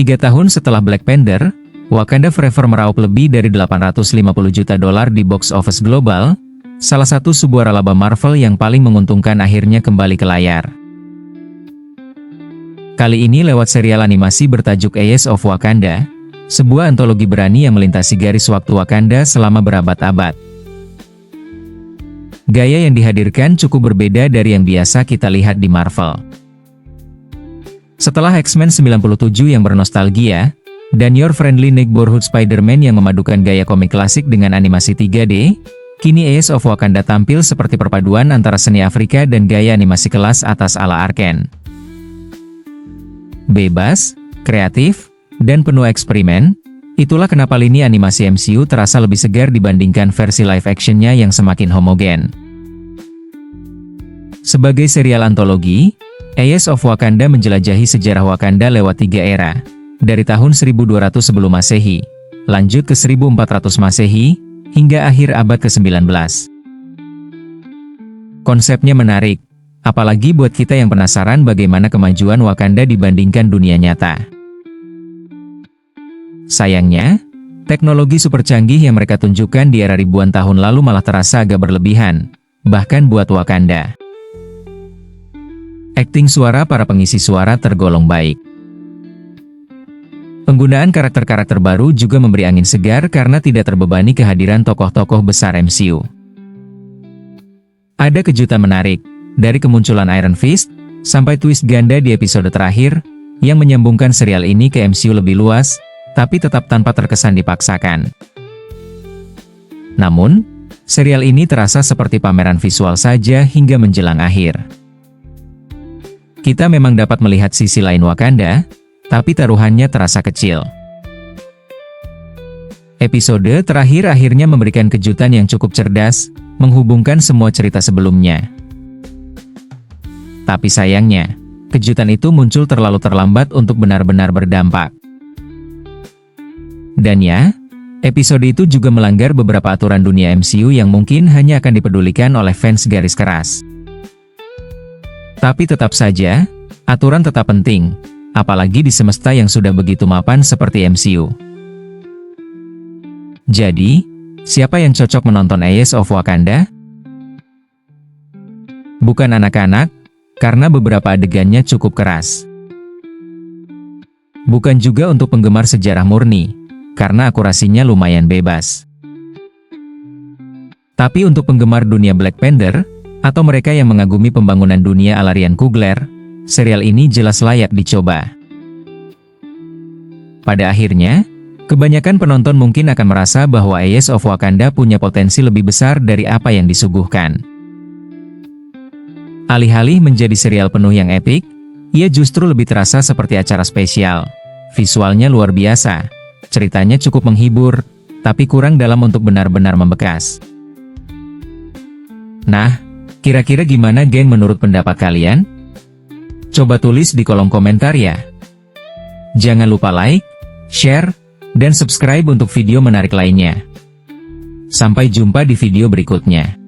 tahun setelah Black Panther, Wakanda Forever meraup lebih dari $850 juta di box office global, salah satu sebuah laba Marvel yang paling menguntungkan akhirnya kembali ke layar. Kali ini lewat serial animasi bertajuk Eyes of Wakanda, sebuah antologi berani yang melintasi garis waktu Wakanda selama berabad-abad. Gaya yang dihadirkan cukup berbeda dari yang biasa kita lihat di Marvel. Setelah X-Men 97 yang bernostalgia, dan Your Friendly Neighborhood Spider-Man yang memadukan gaya komik klasik dengan animasi 3D, kini Eyes of Wakanda tampil seperti perpaduan antara seni Afrika dan gaya animasi kelas atas ala Arkane. Bebas, kreatif, dan penuh eksperimen, itulah kenapa lini animasi MCU terasa lebih segar dibandingkan versi live actionnya yang semakin homogen. Sebagai serial antologi, Eyes of Wakanda menjelajahi sejarah Wakanda lewat 3 era, dari tahun 1200 sebelum Masehi, lanjut ke 1400 Masehi, hingga akhir abad ke-19. Konsepnya menarik, apalagi buat kita yang penasaran bagaimana kemajuan Wakanda dibandingkan dunia nyata. Sayangnya, teknologi super canggih yang mereka tunjukkan di era ribuan tahun lalu malah terasa agak berlebihan, bahkan buat Wakanda. Akting suara para pengisi suara tergolong baik. Penggunaan karakter-karakter baru juga memberi angin segar karena tidak terbebani kehadiran tokoh-tokoh besar MCU. Ada kejutan menarik, dari kemunculan Iron Fist, sampai twist ganda di episode terakhir, yang menyambungkan serial ini ke MCU lebih luas, tapi tetap tanpa terkesan dipaksakan. Namun, serial ini terasa seperti pameran visual saja hingga menjelang akhir. Kita memang dapat melihat sisi lain Wakanda, tapi taruhannya terasa kecil. Episode terakhir akhirnya memberikan kejutan yang cukup cerdas, menghubungkan semua cerita sebelumnya. Tapi sayangnya, kejutan itu muncul terlalu terlambat untuk benar-benar berdampak. Dan ya, episode itu juga melanggar beberapa aturan dunia MCU yang mungkin hanya akan dipedulikan oleh fans garis keras. Tapi tetap saja, aturan tetap penting, apalagi di semesta yang sudah begitu mapan seperti MCU. Jadi, siapa yang cocok menonton Eyes of Wakanda? Bukan anak-anak, karena beberapa adegannya cukup keras. Bukan juga untuk penggemar sejarah murni, karena akurasinya lumayan bebas. Tapi untuk penggemar dunia Black Panther, atau mereka yang mengagumi pembangunan dunia ala Ryan Coogler, serial ini jelas layak dicoba. Pada akhirnya, kebanyakan penonton mungkin akan merasa bahwa Eyes of Wakanda punya potensi lebih besar dari apa yang disuguhkan. Alih-alih menjadi serial penuh yang epik, ia justru lebih terasa seperti acara spesial. Visualnya luar biasa, ceritanya cukup menghibur, tapi kurang dalam untuk benar-benar membekas. Nah, kira-kira gimana geng menurut pendapat kalian? Coba tulis di kolom komentar ya. Jangan lupa like, share, dan subscribe untuk video menarik lainnya. Sampai jumpa di video berikutnya.